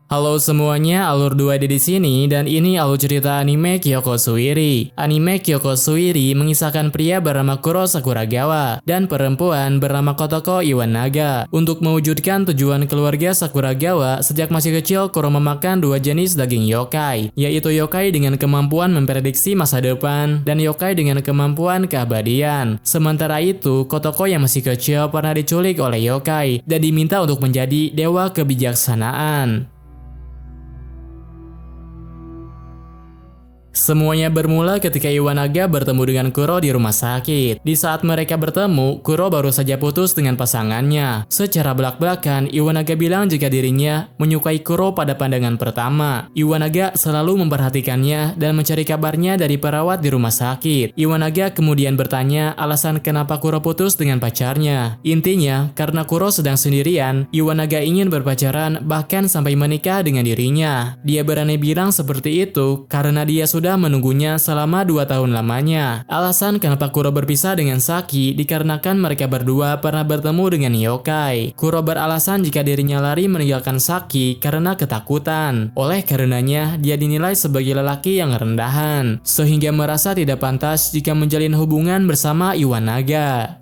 Halo semuanya, Alur 2D di sini dan ini alur cerita anime Kyoko Suiri. Anime Kyoko Suiri mengisahkan pria bernama Kuro Sakuragawa dan perempuan bernama Kotoko Iwanaga. Untuk mewujudkan tujuan keluarga Sakuragawa, sejak masih kecil Kuro memakan dua jenis daging yokai, yaitu yokai dengan kemampuan memprediksi masa depan dan yokai dengan kemampuan keabadian. Sementara itu, Kotoko yang masih kecil pernah diculik oleh yokai dan diminta untuk menjadi dewa kebijaksanaan. Semuanya bermula ketika Iwanaga bertemu dengan Kuro di rumah sakit. Di saat mereka bertemu, Kuro baru saja putus dengan pasangannya. Secara belak-belakan, Iwanaga bilang jika dirinya menyukai Kuro pada pandangan pertama. Iwanaga selalu memperhatikannya dan mencari kabarnya dari perawat di rumah sakit. Iwanaga kemudian bertanya alasan kenapa Kuro putus dengan pacarnya. Intinya, karena Kuro sedang sendirian, Iwanaga ingin berpacaran bahkan sampai menikah dengan dirinya. Dia berani bilang seperti itu karena dia sudah menunggunya selama 2 tahun lamanya. Alasan kenapa Kuro berpisah dengan Saki dikarenakan mereka berdua pernah bertemu dengan yokai. Kuro beralasan jika dirinya lari meninggalkan Saki karena ketakutan. Oleh karenanya, dia dinilai sebagai lelaki yang rendahan, sehingga merasa tidak pantas jika menjalin hubungan bersama Iwanaga.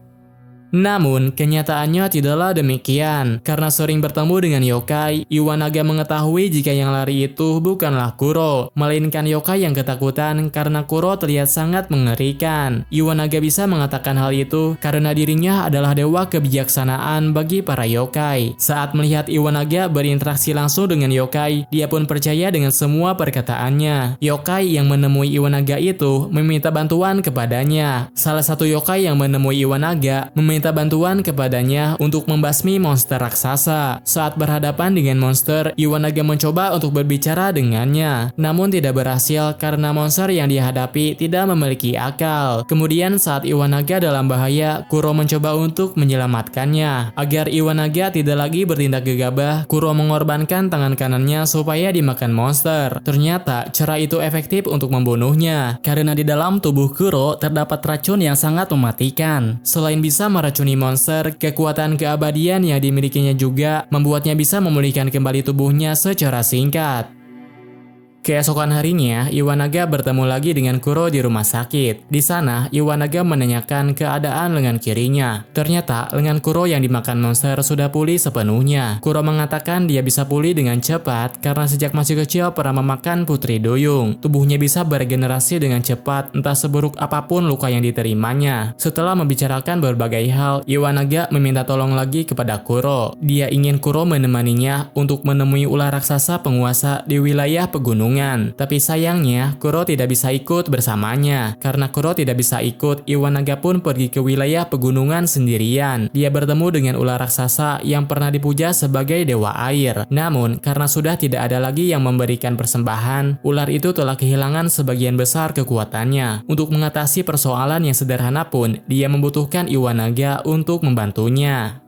Namun, kenyataannya tidaklah demikian. Karena sering bertemu dengan yokai, Iwanaga mengetahui jika yang lari itu bukanlah Kuro, melainkan yokai yang ketakutan karena Kuro terlihat sangat mengerikan. Iwanaga bisa mengatakan hal itu karena dirinya adalah dewa kebijaksanaan bagi para yokai. Saat melihat Iwanaga berinteraksi langsung dengan yokai, dia pun percaya dengan semua perkataannya. Yokai yang menemui Iwanaga itu meminta bantuan kepadanya. Salah satu yokai yang menemui Iwanaga meminta bantuan kepadanya untuk membasmi monster raksasa. Saat berhadapan dengan monster, Iwanaga mencoba untuk berbicara dengannya, namun tidak berhasil karena monster yang dihadapi tidak memiliki akal. Kemudian saat Iwanaga dalam bahaya, Kuro mencoba untuk menyelamatkannya. Agar Iwanaga tidak lagi bertindak gegabah, Kuro mengorbankan tangan kanannya supaya dimakan monster. Ternyata cara itu efektif untuk membunuhnya, karena di dalam tubuh Kuro terdapat racun yang sangat mematikan. Selain bisa meracuni monster, kekuatan keabadian yang dimilikinya juga membuatnya bisa memulihkan kembali tubuhnya secara singkat. Keesokan harinya, Iwanaga bertemu lagi dengan Kuro di rumah sakit. Di sana, Iwanaga menanyakan keadaan lengan kirinya. Ternyata, lengan Kuro yang dimakan monster sudah pulih sepenuhnya. Kuro mengatakan dia bisa pulih dengan cepat karena sejak masih kecil pernah memakan putri duyung. Tubuhnya bisa beregenerasi dengan cepat, entah seburuk apapun luka yang diterimanya. Setelah membicarakan berbagai hal, Iwanaga meminta tolong lagi kepada Kuro. Dia ingin Kuro menemaninya untuk menemui ular raksasa penguasa di wilayah pegunungan. Tapi sayangnya, Kuro tidak bisa ikut bersamanya. Karena Kuro tidak bisa ikut, Iwanaga pun pergi ke wilayah pegunungan sendirian. Dia bertemu dengan ular raksasa yang pernah dipuja sebagai dewa air. Namun, karena sudah tidak ada lagi yang memberikan persembahan, ular itu telah kehilangan sebagian besar kekuatannya. Untuk mengatasi persoalan yang sederhana pun, dia membutuhkan Iwanaga untuk membantunya.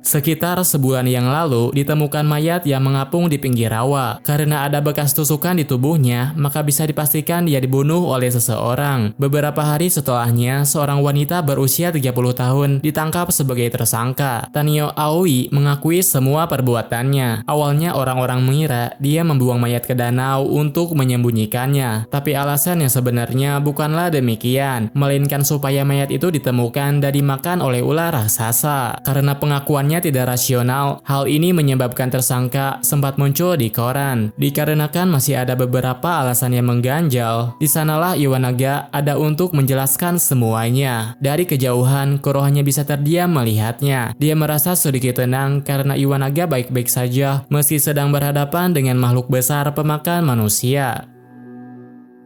Sekitar sebulan yang lalu, ditemukan mayat yang mengapung di pinggir rawa. Karena ada bekas tusukan di tubuhnya, maka bisa dipastikan dia dibunuh oleh seseorang. Beberapa hari setelahnya, seorang wanita berusia 30 tahun ditangkap sebagai tersangka. Tanio Aoi mengakui semua perbuatannya. Awalnya orang-orang mengira dia membuang mayat ke danau untuk menyembunyikannya. Tapi alasan yang sebenarnya bukanlah demikian, melainkan supaya mayat itu ditemukan dan dimakan oleh ular raksasa. Karena pengakuannya tidak rasional, hal ini menyebabkan tersangka sempat muncul di koran. Dikarenakan masih ada beberapa alasan yang mengganjal, di sanalah Iwanaga ada untuk menjelaskan semuanya. Dari kejauhan, Kuro hanya bisa terdiam melihatnya. Dia merasa sedikit tenang karena Iwanaga baik-baik saja meski sedang berhadapan dengan makhluk besar pemakan manusia.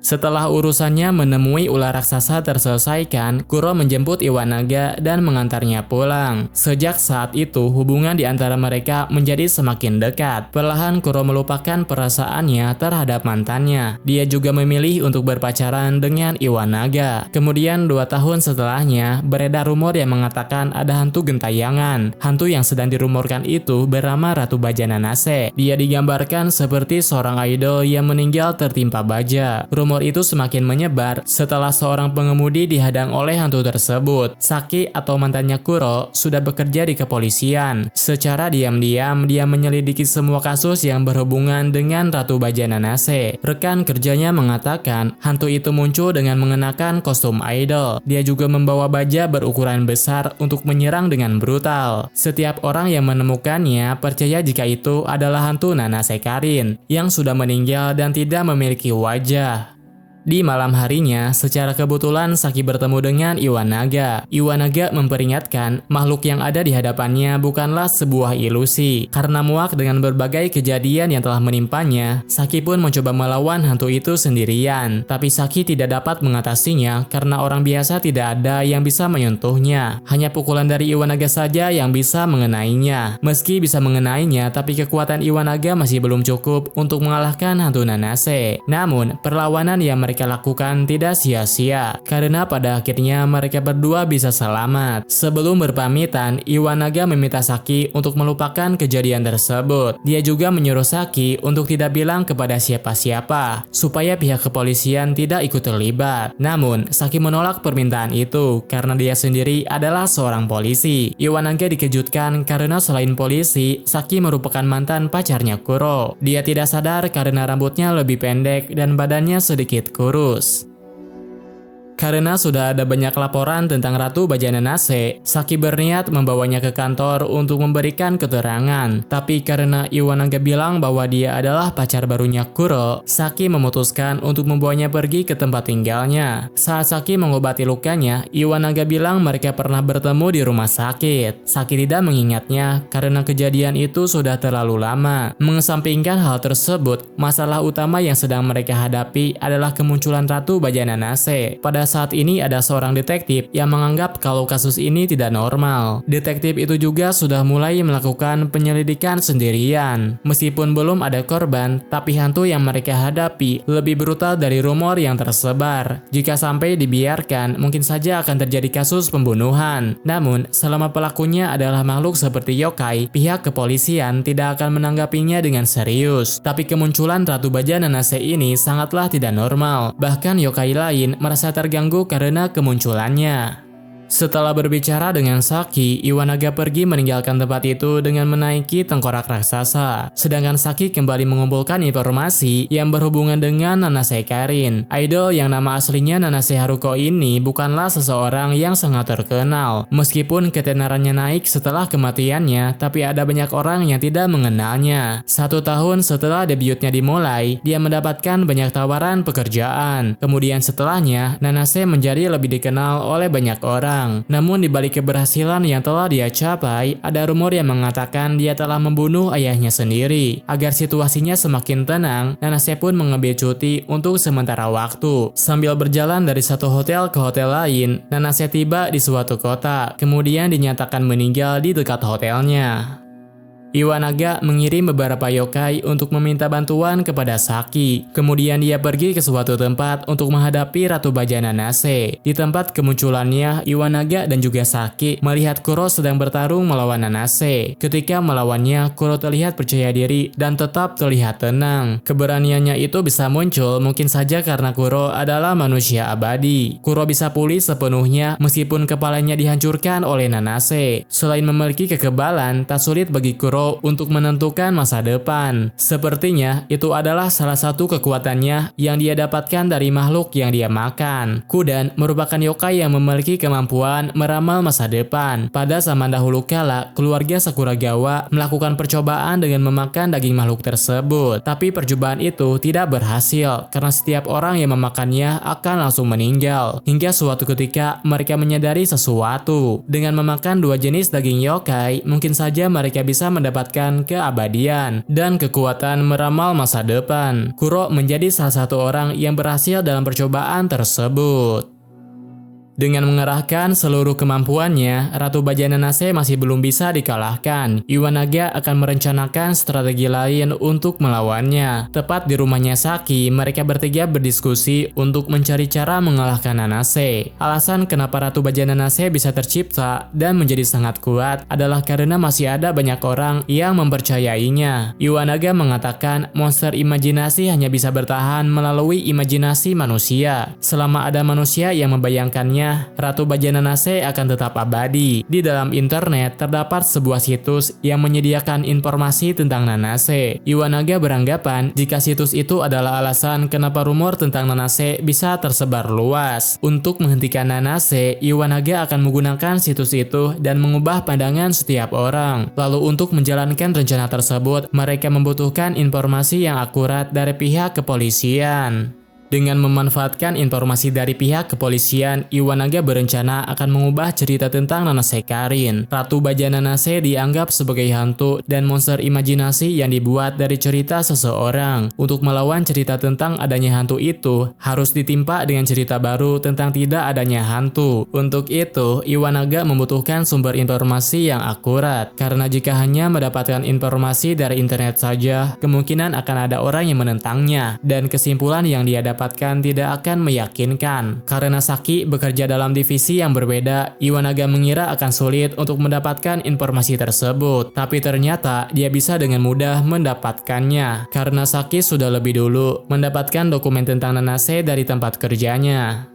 Setelah urusannya menemui ular raksasa terselesaikan, Kuro menjemput Iwanaga dan mengantarnya pulang. Sejak saat itu, hubungan di antara mereka menjadi semakin dekat. Perlahan Kuro melupakan perasaannya terhadap mantannya. Dia juga memilih untuk berpacaran dengan Iwanaga. Kemudian 2 tahun setelahnya, beredar rumor yang mengatakan ada hantu gentayangan. Hantu yang sedang dirumorkan itu bernama Ratu Baja Nanase. Dia digambarkan seperti seorang idol yang meninggal tertimpa baja. Rumor rumor itu semakin menyebar setelah seorang pengemudi dihadang oleh hantu tersebut. Saki atau mantannya Kuro sudah bekerja di kepolisian. Secara diam-diam dia menyelidiki semua kasus yang berhubungan dengan Ratu Baja Nanase. Rekan kerjanya mengatakan hantu itu muncul dengan mengenakan kostum idol. Dia juga membawa baja berukuran besar untuk menyerang dengan brutal. Setiap orang yang menemukannya percaya jika itu adalah hantu Nanase Karin yang sudah meninggal dan tidak memiliki wajah. Di malam harinya, secara kebetulan Saki bertemu dengan Iwanaga. Iwanaga memperingatkan makhluk yang ada di hadapannya bukanlah sebuah ilusi. Karena muak dengan berbagai kejadian yang telah menimpanya, Saki pun mencoba melawan hantu itu sendirian. Tapi Saki tidak dapat mengatasinya karena orang biasa tidak ada yang bisa menyentuhnya. Hanya pukulan dari Iwanaga saja yang bisa mengenainya. Meski bisa mengenainya, tapi kekuatan Iwanaga masih belum cukup untuk mengalahkan hantu Nanase. Namun, perlawanan yang mereka lakukan tidak sia-sia karena pada akhirnya mereka berdua bisa selamat. Sebelum berpamitan, Iwanaga meminta Saki untuk melupakan kejadian tersebut. Dia juga menyuruh Saki untuk tidak bilang kepada siapa-siapa supaya pihak kepolisian tidak ikut terlibat. Namun, Saki menolak permintaan itu karena dia sendiri adalah seorang polisi. Iwanaga dikejutkan karena selain polisi, Saki merupakan mantan pacarnya Kuro. Dia tidak sadar karena rambutnya lebih pendek dan badannya sedikit kurus. Karena sudah ada banyak laporan tentang Ratu Baja Nanase, Saki berniat membawanya ke kantor untuk memberikan keterangan. Tapi karena Iwanaga bilang bahwa dia adalah pacar barunya Kuro, Saki memutuskan untuk membawanya pergi ke tempat tinggalnya. Saat Saki mengobati lukanya, Iwanaga bilang mereka pernah bertemu di rumah sakit. Saki tidak mengingatnya karena kejadian itu sudah terlalu lama. Mengesampingkan hal tersebut, masalah utama yang sedang mereka hadapi adalah kemunculan Ratu Baja Nanase. Pada saat ini ada seorang detektif yang menganggap kalau kasus ini tidak normal. Detektif itu juga sudah mulai melakukan penyelidikan sendirian. Meskipun belum ada korban, tapi hantu yang mereka hadapi lebih brutal dari rumor yang tersebar. Jika sampai dibiarkan, mungkin saja akan terjadi kasus pembunuhan. Namun, selama pelakunya adalah makhluk seperti yokai, pihak kepolisian tidak akan menanggapinya dengan serius. Tapi kemunculan Ratu Baja Nanase ini sangatlah tidak normal. Bahkan yokai lain merasa terganggu karena kemunculannya. Setelah berbicara dengan Saki, Iwanaga pergi meninggalkan tempat itu dengan menaiki tengkorak raksasa. Sedangkan Saki kembali mengumpulkan informasi yang berhubungan dengan Nanase Karin. Idol yang nama aslinya Nanase Haruko ini bukanlah seseorang yang sangat terkenal. Meskipun ketenarannya naik setelah kematiannya, tapi ada banyak orang yang tidak mengenalnya. 1 tahun setelah debutnya dimulai, dia mendapatkan banyak tawaran pekerjaan. Kemudian setelahnya, Nanase menjadi lebih dikenal oleh banyak orang. Namun di balik keberhasilan yang telah dia capai, ada rumor yang mengatakan dia telah membunuh ayahnya sendiri. Agar situasinya semakin tenang, Nanase pun mengambil cuti untuk sementara waktu. Sambil berjalan dari satu hotel ke hotel lain, Nanase tiba di suatu kota, kemudian dinyatakan meninggal di dekat hotelnya. Iwanaga mengirim beberapa yokai untuk meminta bantuan kepada Saki. Kemudian dia pergi ke suatu tempat untuk menghadapi Ratu Baja Nanase. Di tempat kemunculannya, Iwanaga dan juga Saki melihat Kuro sedang bertarung melawan Nanase. Ketika melawannya, Kuro terlihat percaya diri dan tetap terlihat tenang. Keberaniannya itu bisa muncul mungkin saja karena Kuro adalah manusia abadi. Kuro bisa pulih sepenuhnya meskipun kepalanya dihancurkan oleh Nanase. Selain memiliki kekebalan, tak sulit bagi Kuro untuk menentukan masa depan. Sepertinya itu adalah salah satu kekuatannya yang dia dapatkan dari makhluk yang dia makan. Kudan merupakan yokai yang memiliki kemampuan meramal masa depan. Pada zaman dahulu kala, keluarga Sakuragawa melakukan percobaan dengan memakan daging makhluk tersebut. Tapi percobaan itu tidak berhasil karena setiap orang yang memakannya akan langsung meninggal. Hingga suatu ketika mereka menyadari sesuatu. Dengan memakan 2 jenis daging yokai, mungkin saja mereka bisa mendapatkan keabadian dan kekuatan meramal masa depan. Kuro menjadi salah satu orang yang berhasil dalam percobaan tersebut. Dengan mengerahkan seluruh kemampuannya, Ratu Bajak Nanase masih belum bisa dikalahkan. Iwanaga akan merencanakan strategi lain untuk melawannya. Tepat di rumahnya Saki, mereka bertiga berdiskusi untuk mencari cara mengalahkan Nanase. Alasan kenapa Ratu Bajak Nanase bisa tercipta dan menjadi sangat kuat adalah karena masih ada banyak orang yang mempercayainya. Iwanaga mengatakan monster imajinasi hanya bisa bertahan melalui imajinasi manusia. Selama ada manusia yang membayangkannya, Ratu Bajak Nanase akan tetap abadi. Di dalam internet terdapat sebuah situs yang menyediakan informasi tentang Nanase. Iwanaga beranggapan jika situs itu adalah alasan kenapa rumor tentang Nanase bisa tersebar luas. Untuk menghentikan Nanase, Iwanaga akan menggunakan situs itu dan mengubah pandangan setiap orang. Lalu untuk menjalankan rencana tersebut, mereka membutuhkan informasi yang akurat dari pihak kepolisian. Dengan memanfaatkan informasi dari pihak kepolisian, Iwanaga berencana akan mengubah cerita tentang Nanase Karin. Ratu Bajak Nanase dianggap sebagai hantu dan monster imajinasi yang dibuat dari cerita seseorang. Untuk melawan cerita tentang adanya hantu itu, harus ditimpa dengan cerita baru tentang tidak adanya hantu. Untuk itu, Iwanaga membutuhkan sumber informasi yang akurat. Karena jika hanya mendapatkan informasi dari internet saja, kemungkinan akan ada orang yang menentangnya, dan kesimpulan yang dia dapatkan tidak akan meyakinkan. Karena Saki bekerja dalam divisi yang berbeda, Iwanaga mengira akan sulit untuk mendapatkan informasi tersebut. Tapi ternyata dia bisa dengan mudah mendapatkannya, karena Saki sudah lebih dulu mendapatkan dokumen tentang Nanase dari tempat kerjanya.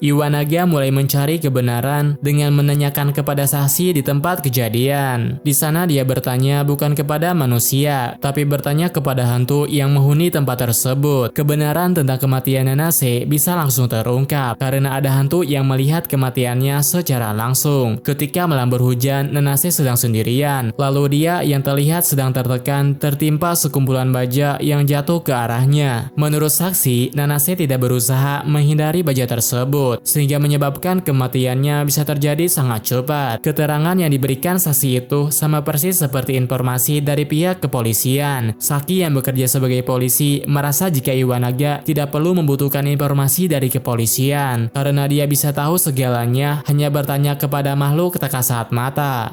Iwanaga mulai mencari kebenaran dengan menanyakan kepada saksi di tempat kejadian. Di sana dia bertanya bukan kepada manusia, tapi bertanya kepada hantu yang menghuni tempat tersebut. Kebenaran tentang kematian Nanase bisa langsung terungkap karena ada hantu yang melihat kematiannya secara langsung. Ketika malam berhujan, Nanase sedang sendirian. Lalu dia yang terlihat sedang tertekan tertimpa sekumpulan baja yang jatuh ke arahnya. Menurut saksi, Nanase tidak berusaha menghindari baja tersebut, sehingga menyebabkan kematiannya bisa terjadi sangat cepat. Keterangan yang diberikan saksi itu sama persis seperti informasi dari pihak kepolisian. Saki yang bekerja sebagai polisi merasa jika Iwanaga tidak perlu membutuhkan informasi dari kepolisian, karena dia bisa tahu segalanya hanya bertanya kepada makhluk tak kasat mata.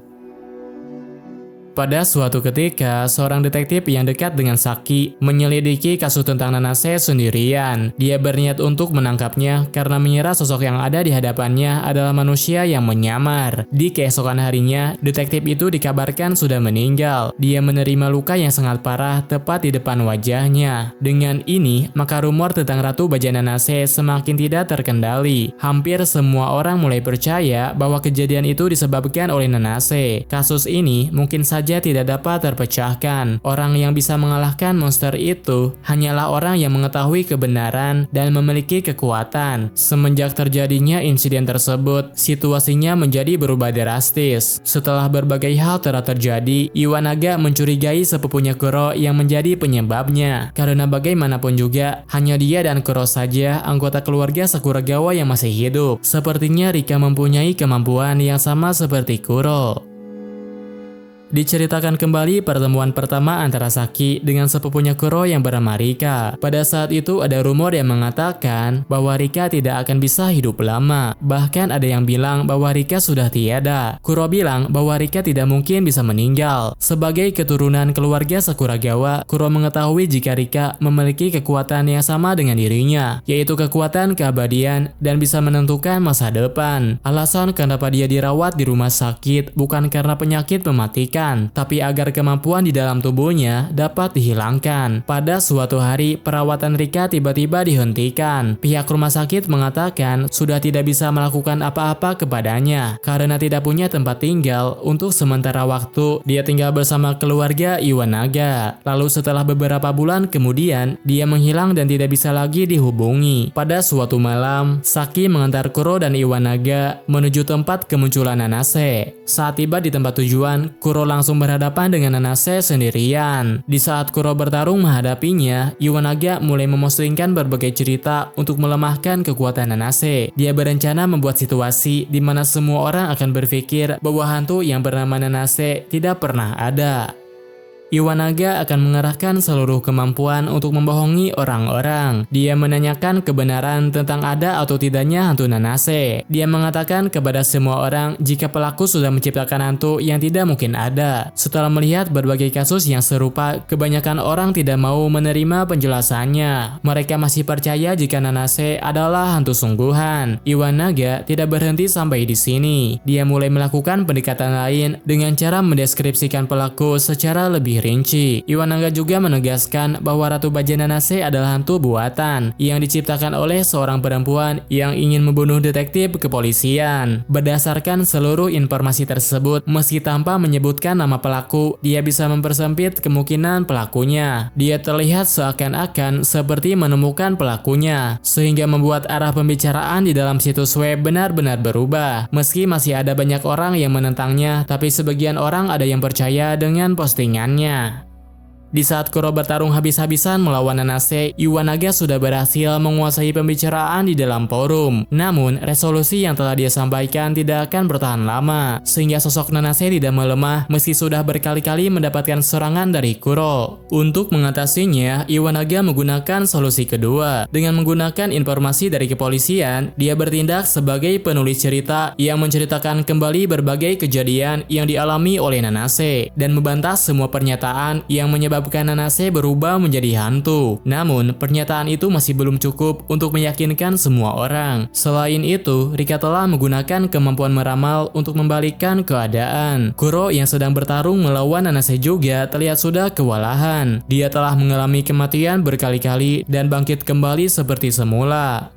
Pada suatu ketika, seorang detektif yang dekat dengan Saki menyelidiki kasus tentang Nanase sendirian. Dia berniat untuk menangkapnya karena mengira sosok yang ada di hadapannya adalah manusia yang menyamar. Di keesokan harinya, detektif itu dikabarkan sudah meninggal. Dia menerima luka yang sangat parah tepat di depan wajahnya. Dengan ini, maka rumor tentang Ratu Bajak Nanase semakin tidak terkendali. Hampir semua orang mulai percaya bahwa kejadian itu disebabkan oleh Nanase. Kasus ini mungkin saja tidak dapat terpecahkan. Orang yang bisa mengalahkan monster itu hanyalah orang yang mengetahui kebenaran dan memiliki kekuatan. Semenjak terjadinya insiden tersebut, situasinya menjadi berubah drastis. Setelah berbagai hal telah terjadi, Iwanaga mencurigai sepupunya Kuro yang menjadi penyebabnya. Karena bagaimanapun juga, hanya dia dan Kuro saja anggota keluarga Sakuragawa yang masih hidup. Sepertinya Rika mempunyai kemampuan yang sama seperti Kuro. Diceritakan kembali pertemuan pertama antara Saki dengan sepupunya Kuro yang bernama Rika. Pada saat itu ada rumor yang mengatakan bahwa Rika tidak akan bisa hidup lama. Bahkan ada yang bilang bahwa Rika sudah tiada. Kuro bilang bahwa Rika tidak mungkin bisa meninggal. Sebagai keturunan keluarga Sakuragawa, Kuro mengetahui jika Rika memiliki kekuatan yang sama dengan dirinya, yaitu kekuatan keabadian dan bisa menentukan masa depan. Alasan kenapa dia dirawat di rumah sakit bukan karena penyakit mematikan, tapi agar kemampuan di dalam tubuhnya dapat dihilangkan. Pada suatu hari, perawatan Rika tiba-tiba dihentikan. Pihak rumah sakit mengatakan sudah tidak bisa melakukan apa-apa kepadanya karena tidak punya tempat tinggal. Untuk sementara waktu, dia tinggal bersama keluarga Iwanaga. Lalu setelah beberapa bulan kemudian, dia menghilang dan tidak bisa lagi dihubungi. Pada suatu malam, Saki mengantar Kuro dan Iwanaga menuju tempat kemunculan Nanase. Saat tiba di tempat tujuan, Kuro langsung berhadapan dengan Nanase sendirian. Di saat Kuro bertarung menghadapinya, Iwanaga mulai memostingkan berbagai cerita untuk melemahkan kekuatan Nanase. Dia berencana membuat situasi di mana semua orang akan berpikir bahwa hantu yang bernama Nanase tidak pernah ada. Iwanaga akan mengerahkan seluruh kemampuan untuk membohongi orang-orang. Dia menanyakan kebenaran tentang ada atau tidaknya hantu Nanase. Dia mengatakan kepada semua orang jika pelaku sudah menciptakan hantu yang tidak mungkin ada. Setelah melihat berbagai kasus yang serupa, kebanyakan orang tidak mau menerima penjelasannya. Mereka masih percaya jika Nanase adalah hantu sungguhan. Iwanaga tidak berhenti sampai di sini. Dia mulai melakukan pendekatan lain dengan cara mendeskripsikan pelaku secara lebih rinci. Iwanaga juga menegaskan bahwa Ratu Baja Nanase adalah hantu buatan yang diciptakan oleh seorang perempuan yang ingin membunuh detektif kepolisian. Berdasarkan seluruh informasi tersebut, meski tanpa menyebutkan nama pelaku, dia bisa mempersempit kemungkinan pelakunya. Dia terlihat seakan-akan seperti menemukan pelakunya, sehingga membuat arah pembicaraan di dalam situs web benar-benar berubah. Meski masih ada banyak orang yang menentangnya, tapi sebagian orang ada yang percaya dengan postingannya. Di saat Kuro bertarung habis-habisan melawan Nanase, Iwanaga sudah berhasil menguasai pembicaraan di dalam forum. Namun, resolusi yang telah dia sampaikan tidak akan bertahan lama, sehingga sosok Nanase tidak melemah meski sudah berkali-kali mendapatkan serangan dari Kuro. Untuk mengatasinya, Iwanaga menggunakan solusi kedua. Dengan menggunakan informasi dari kepolisian, dia bertindak sebagai penulis cerita yang menceritakan kembali berbagai kejadian yang dialami oleh Nanase, dan membantah semua pernyataan yang menyebabkan Nanase berubah menjadi hantu. Namun, pernyataan itu masih belum cukup untuk meyakinkan semua orang. Selain itu, Rika telah menggunakan kemampuan meramal untuk membalikkan keadaan. Kuro yang sedang bertarung melawan Nanase juga terlihat sudah kewalahan. Dia telah mengalami kematian berkali-kali dan bangkit kembali seperti semula.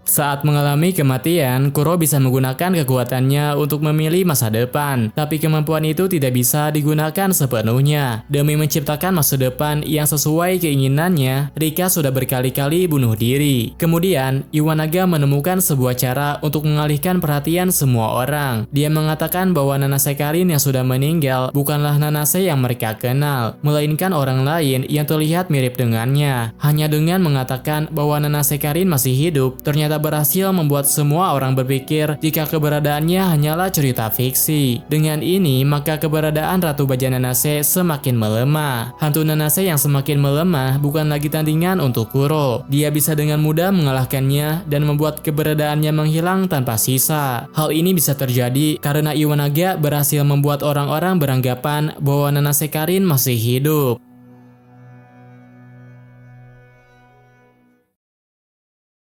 Saat mengalami kematian, Kuro bisa menggunakan kekuatannya untuk memilih masa depan, tapi kemampuan itu tidak bisa digunakan sepenuhnya. Demi menciptakan masa depan yang sesuai keinginannya, Rika sudah berkali-kali bunuh diri. Kemudian, Iwanaga menemukan sebuah cara untuk mengalihkan perhatian semua orang. Dia mengatakan bahwa Nanase Karin yang sudah meninggal bukanlah Nanase yang mereka kenal, melainkan orang lain yang terlihat mirip dengannya. Hanya dengan mengatakan bahwa Nanase Karin masih hidup, ternyata berhasil membuat semua orang berpikir jika keberadaannya hanyalah cerita fiksi. Dengan ini, maka keberadaan Ratu Baja Nanase semakin melemah. Hantu Nanase yang semakin melemah bukan lagi tandingan untuk Kuro. Dia bisa dengan mudah mengalahkannya dan membuat keberadaannya menghilang tanpa sisa. Hal ini bisa terjadi karena Iwanaga berhasil membuat orang-orang beranggapan bahwa Nanase Karin masih hidup.